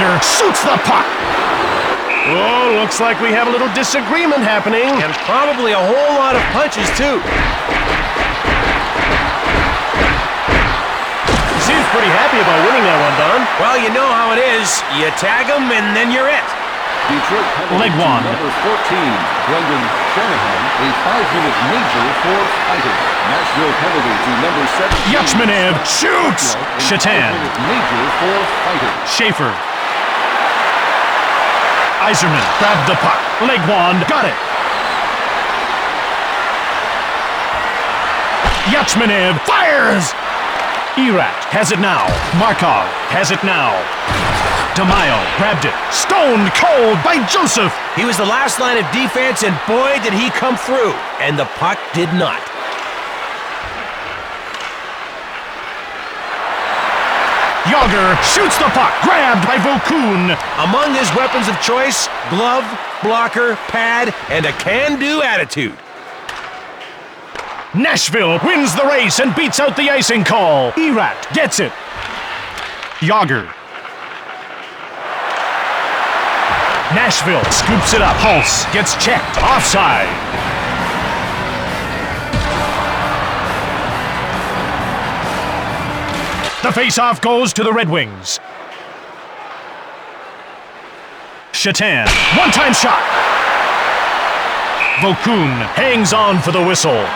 Nylander shoots the puck. Oh, looks like we have a little disagreement happening. And probably a whole lot of punches, too. Seems pretty happy about winning that one, Don. Well, you know how it is. You tag them, and then you're it. Detroit penalty Leg to one. number 14, Brendan Shanahan, a 5-minute major for fighting. Nashville penalty to number 17. Yachmanev shoots. Shatan. 5-minute major for fighting. Schaefer. Yzerman grabbed the puck. Leg wand. Got it. Yachmanev fires. Erat has it now. Markov has it now. DeMaio grabbed it. Stoned cold by Joseph. He was the last line of defense, and boy, did he come through. And the puck did not. Yager shoots the puck. Grabbed by Vokun. Among his weapons of choice, glove, blocker, pad, and a can-do attitude. Nashville wins the race and beats out the icing call. Erat gets it. Yager. Nashville scoops it up. Hulse gets checked. Offside. The face-off goes to the Red Wings. Shatan. One-time shot. Vokun hangs on for the whistle.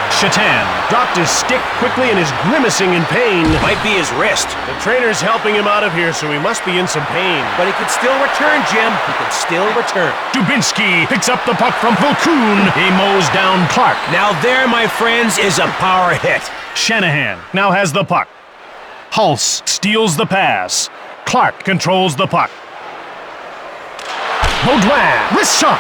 Shatan dropped his stick quickly and is grimacing in pain. Might be his wrist. The trainer's helping him out of here, so he must be in some pain. But he could still return, Jim. He could still return. Dubinsky picks up the puck from Vokun. He mows down Clark. Now there, my friends, is a power hit. Shanahan now has the puck. Hulse steals the pass. Clark controls the puck. Baudouin, wrist shot.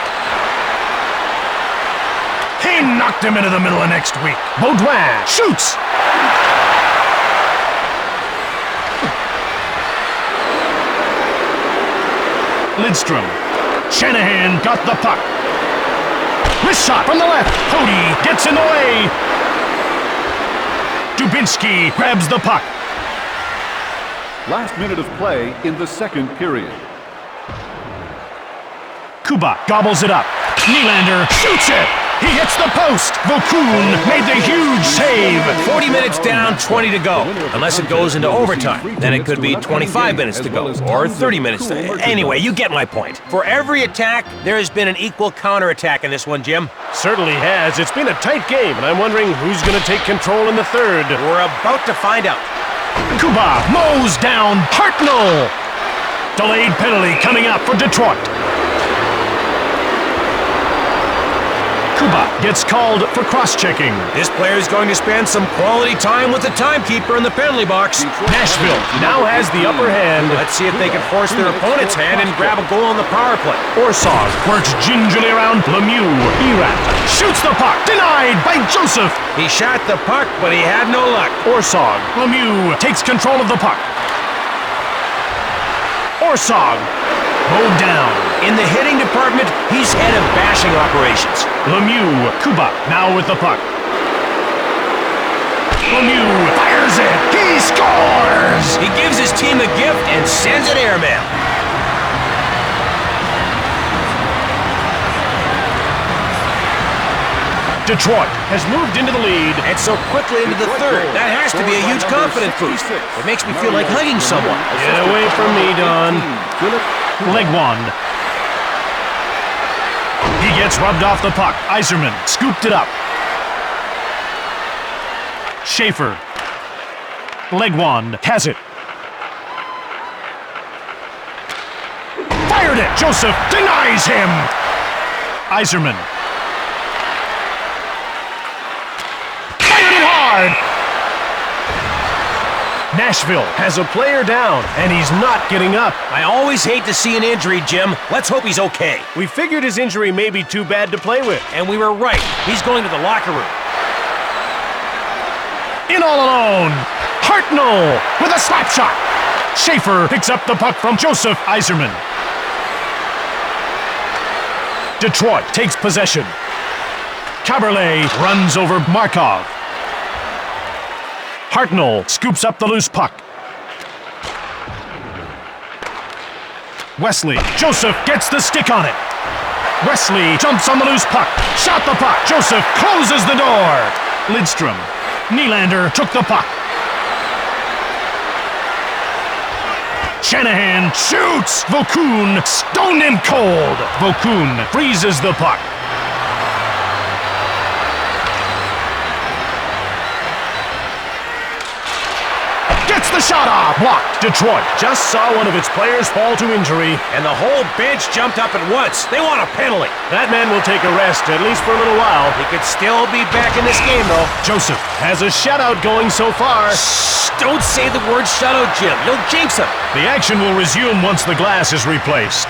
He knocked him into the middle of next week. Baudouin shoots. Lidstrom. Shanahan got the puck. Wrist shot from the left. Cody gets in the way. Dubinsky grabs the puck. Last minute of play in the second period. Kuba gobbles it up. Nylander shoots it. He hits the post. Vokun made the huge save. 40 minutes down, 20 to go. Unless it goes into overtime. Then it could be 25 minutes to go, or 30 minutes to... Anyway, you get my point. For every attack, there has been an equal counterattack in this one, Jim. Certainly has. It's been a tight game, and I'm wondering who's going to take control in the third. We're about to find out. Kuba mows down Hartnell. Delayed penalty coming up for Detroit. Kuba gets called for cross-checking. This player is going to spend some quality time with the timekeeper in the penalty box. Nashville now has the upper hand. Let's see if they can force their opponent's hand and grab a goal on the power play. Orsog works gingerly around Lemieux. Erat shoots the puck. Denied by Joseph. He shot the puck, but he had no luck. Orsog. Lemieux takes control of the puck. Orsog mowed down. In the hitting department, he's head of bashing operations. Lemieux. Kuba now with the puck. Lemieux fires it. He scores! He gives his team a gift and sends it airmail. Detroit has moved into the lead. And so quickly into the third. That has to be a huge confidence boost. It makes me feel like hugging someone. Get away from me, Don. Leg wand. He gets rubbed off the puck. Yzerman scooped it up. Schaefer. Leg wand has it. Fired it. Joseph denies him. Yzerman. Fired it hard. Nashville has a player down, and he's not getting up. I always hate to see an injury, Jim. Let's hope he's okay. We figured his injury may be too bad to play with. And we were right. He's going to the locker room. In all alone. Hartnell with a slap shot. Schaefer picks up the puck from Joseph Yzerman. Detroit takes possession. Caberlet runs over Markov. Hartnell scoops up the loose puck. Wesley. Joseph gets the stick on it. Wesley jumps on the loose puck. Shot the puck. Joseph closes the door. Lidstrom. Nylander took the puck. Shanahan shoots! Vokun stoned him cold! Vokun freezes the puck. Gets the shot off! Blocked! Detroit just saw one of its players fall to injury. And the whole bench jumped up at once. They want a penalty. That man will take a rest, at least for a little while. He could still be back in this game, though. Joseph has a shutout going so far. Don't say the word shutout, Jim. You'll jinx him. The action will resume once the glass is replaced.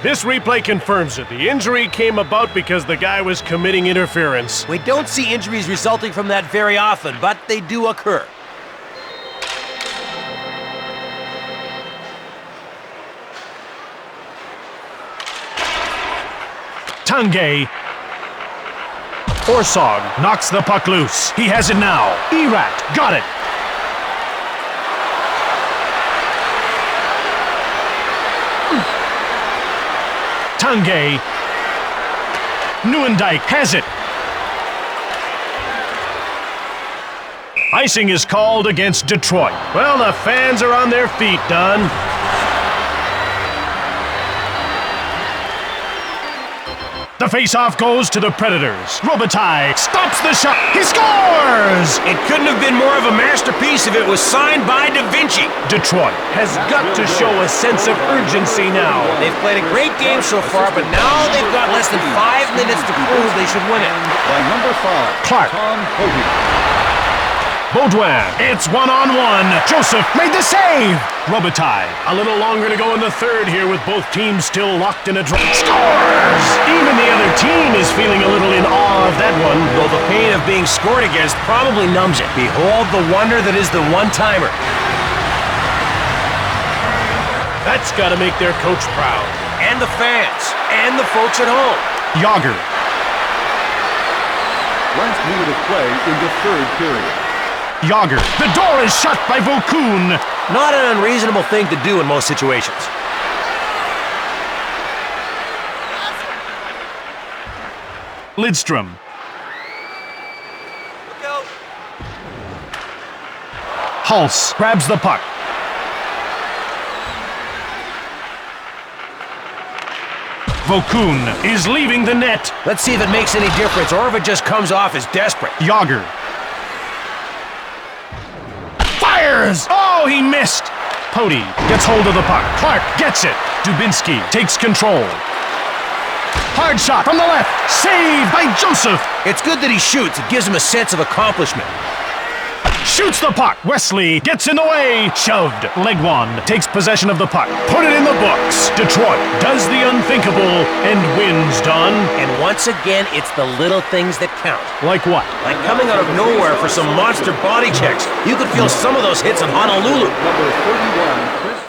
This replay confirms it. The injury came about because the guy was committing interference. We don't see injuries resulting from that very often, but they do occur. Tanguay. Orsog knocks the puck loose. He has it now. Erat got it. Tanguay. Nieuwendyk has it. Icing is called against Detroit. Well, the fans are on their feet, Dunn. The face-off goes to the Predators. Robitaille stops the shot. He scores! It couldn't have been more of a masterpiece if it was signed by Da Vinci. Detroit has got to show a sense of urgency now. They've played a great game so far, but now they've got less than 5 minutes to prove they should win it. By number 5, Clark. Tom Hogan. Baudouin. It's one-on-one. Joseph made the save. Robitaille. A little longer to go in the third here with both teams still locked in a draw. Scores! Even the other team is feeling a little in awe of that one. Though the pain of being scored against probably numbs it. Behold the wonder that is the one-timer. That's got to make their coach proud. And the fans. And the folks at home. Yager. Last minute of play in the third period. Yager. The door is shut by Vokun. Not an unreasonable thing to do in most situations. Lidstrom. Hulse grabs the puck. Vokun is leaving the net. Let's see if it makes any difference or if it just comes off as desperate. Yager. Fires! Oh, he missed! Pody gets hold of the puck. Clark gets it. Dubinsky takes control. Hard shot from the left. Saved by Joseph. It's good that he shoots. It gives him a sense of accomplishment. Shoots the puck. Wesley gets in the way. Shoved. Legwand takes possession of the puck. Put it in the books. Detroit does the unthinkable and wins, Dunn. And once again, it's the little things that count. Like what? Like coming out of nowhere for some monster body checks. You could feel some of those hits in Honolulu. Number 31, Chris